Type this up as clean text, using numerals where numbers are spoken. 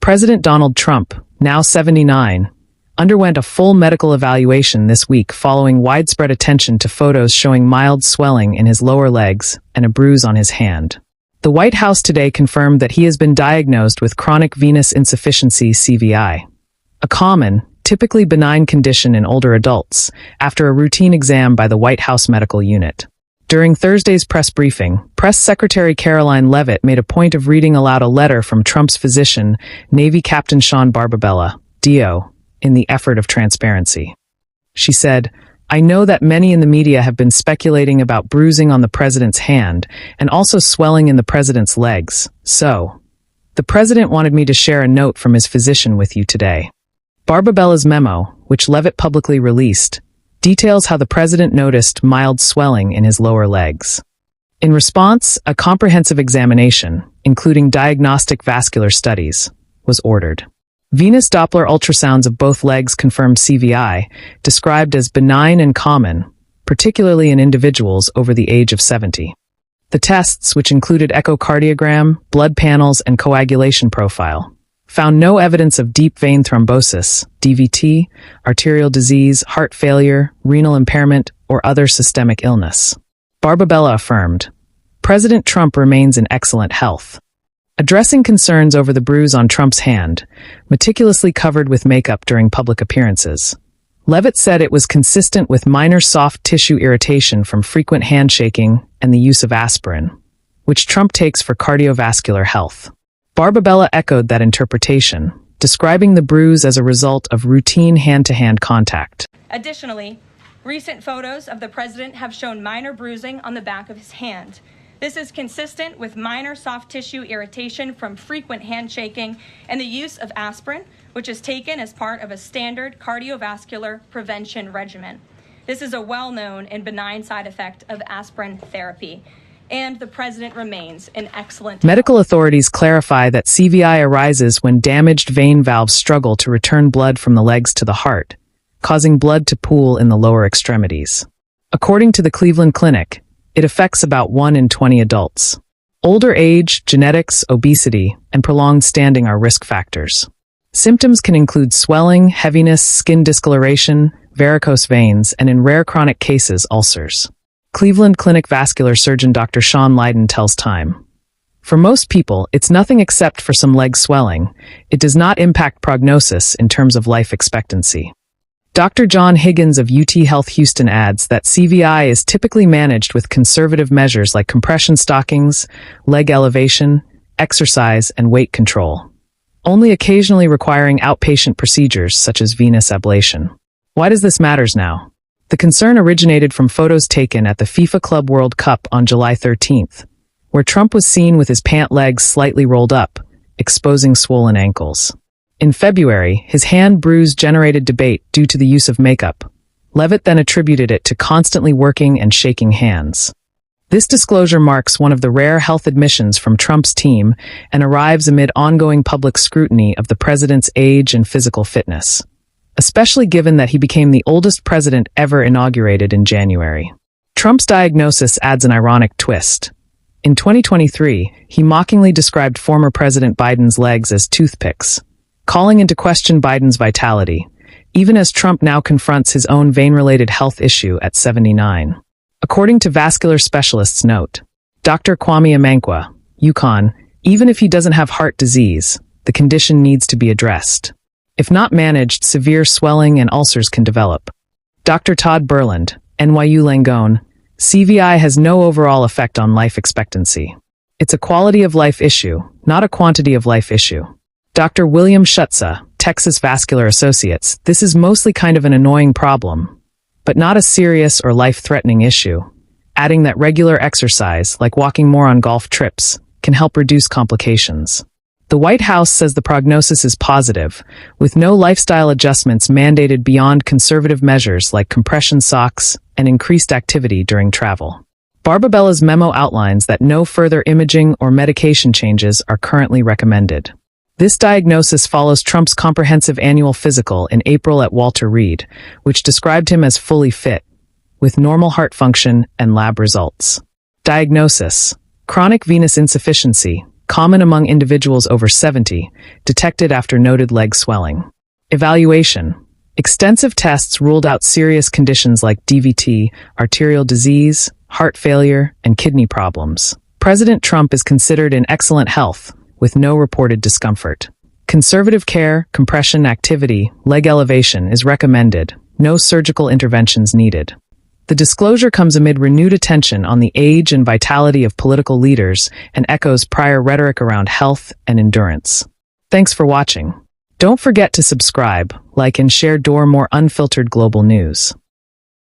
President Donald Trump, now 79, underwent a full medical evaluation this week following widespread attention to photos showing mild swelling in his lower legs and a bruise on his hand. The White House today confirmed that he has been diagnosed with chronic venous insufficiency (CVI), a common, typically benign condition in older adults, after a routine exam by the White House Medical Unit. During Thursday's press briefing, Press Secretary Caroline Leavitt made a point of reading aloud a letter from Trump's physician, Navy Captain Sean Barbabella, DO, in the effort of transparency. She said, "I know that many in the media have been speculating about bruising on the president's hand and also swelling in the president's legs, so the president wanted me to share a note from his physician with you today." Barbabella's memo, which Leavitt publicly released, details how the president noticed mild swelling in his lower legs. In response, a comprehensive examination, including diagnostic vascular studies, was ordered. Venous Doppler ultrasounds of both legs confirmed CVI, described as benign and common, particularly in individuals over the age of 70. The tests, which included echocardiogram, blood panels, and coagulation profile, found no evidence of deep vein thrombosis, DVT, arterial disease, heart failure, renal impairment, or other systemic illness. Barbabella affirmed, "President Trump remains in excellent health." Addressing concerns over the bruise on Trump's hand, meticulously covered with makeup during public appearances, Leavitt said it was consistent with minor soft tissue irritation from frequent handshaking and the use of aspirin, which Trump takes for cardiovascular health. Barbabella echoed that interpretation, describing the bruise as a result of routine hand-to-hand contact. Additionally, recent photos of the president have shown minor bruising on the back of his hand. This is consistent with minor soft tissue irritation from frequent handshaking and the use of aspirin, which is taken as part of a standard cardiovascular prevention regimen. This is a well-known and benign side effect of aspirin therapy, and the president remains in excellent health. Medical authorities clarify that CVI arises when damaged vein valves struggle to return blood from the legs to the heart, causing blood to pool in the lower extremities. According to the Cleveland Clinic, it affects about 1 in 20 adults. Older age, genetics, obesity, and prolonged standing are risk factors. Symptoms can include swelling, heaviness, skin discoloration, varicose veins, and in rare chronic cases, ulcers. Cleveland Clinic vascular surgeon Dr. Sean Lydon tells Time, "For most people, it's nothing except for some leg swelling. It does not impact prognosis in terms of life expectancy." Dr. John Higgins of UT Health Houston adds that CVI is typically managed with conservative measures like compression stockings, leg elevation, exercise, and weight control, only occasionally requiring outpatient procedures such as venous ablation. Why does this matter now? The concern originated from photos taken at the FIFA Club World Cup on July 13th, where Trump was seen with his pant legs slightly rolled up, exposing swollen ankles. In February, his hand bruise generated debate due to the use of makeup. Leavitt then attributed it to constantly working and shaking hands. This disclosure marks one of the rare health admissions from Trump's team and arrives amid ongoing public scrutiny of the president's age and physical fitness, especially given that he became the oldest president ever inaugurated in January. Trump's diagnosis adds an ironic twist. In 2023, he mockingly described former President Biden's legs as toothpicks, calling into question Biden's vitality, even as Trump now confronts his own vein-related health issue at 79. According to vascular specialists note, Dr. Kwame Amankwa, UConn, even if he doesn't have heart disease, the condition needs to be addressed. If not managed, severe swelling and ulcers can develop. Dr. Todd Berland, NYU Langone, CVI has no overall effect on life expectancy. It's a quality of life issue, not a quantity of life issue. Dr. William Schutza, Texas Vascular Associates, this is mostly kind of an annoying problem, but not a serious or life-threatening issue, adding that regular exercise, like walking more on golf trips, can help reduce complications. The White House says the prognosis is positive, with no lifestyle adjustments mandated beyond conservative measures like compression socks and increased activity during travel. Barbabella's memo outlines that no further imaging or medication changes are currently recommended. This diagnosis follows Trump's comprehensive annual physical in April at Walter Reed, which described him as fully fit, with normal heart function and lab results. Diagnosis: chronic venous insufficiency, common among individuals over 70, detected after noted leg swelling. Evaluation. Extensive tests ruled out serious conditions like DVT, arterial disease, heart failure, and kidney problems. President Trump is considered in excellent health, with no reported discomfort. Conservative care, compression activity, leg elevation is recommended. No surgical interventions needed. The disclosure comes amid renewed attention on the age and vitality of political leaders and echoes prior rhetoric around health and endurance. Thanks for watching. Don't forget to subscribe, like, and share more unfiltered global news.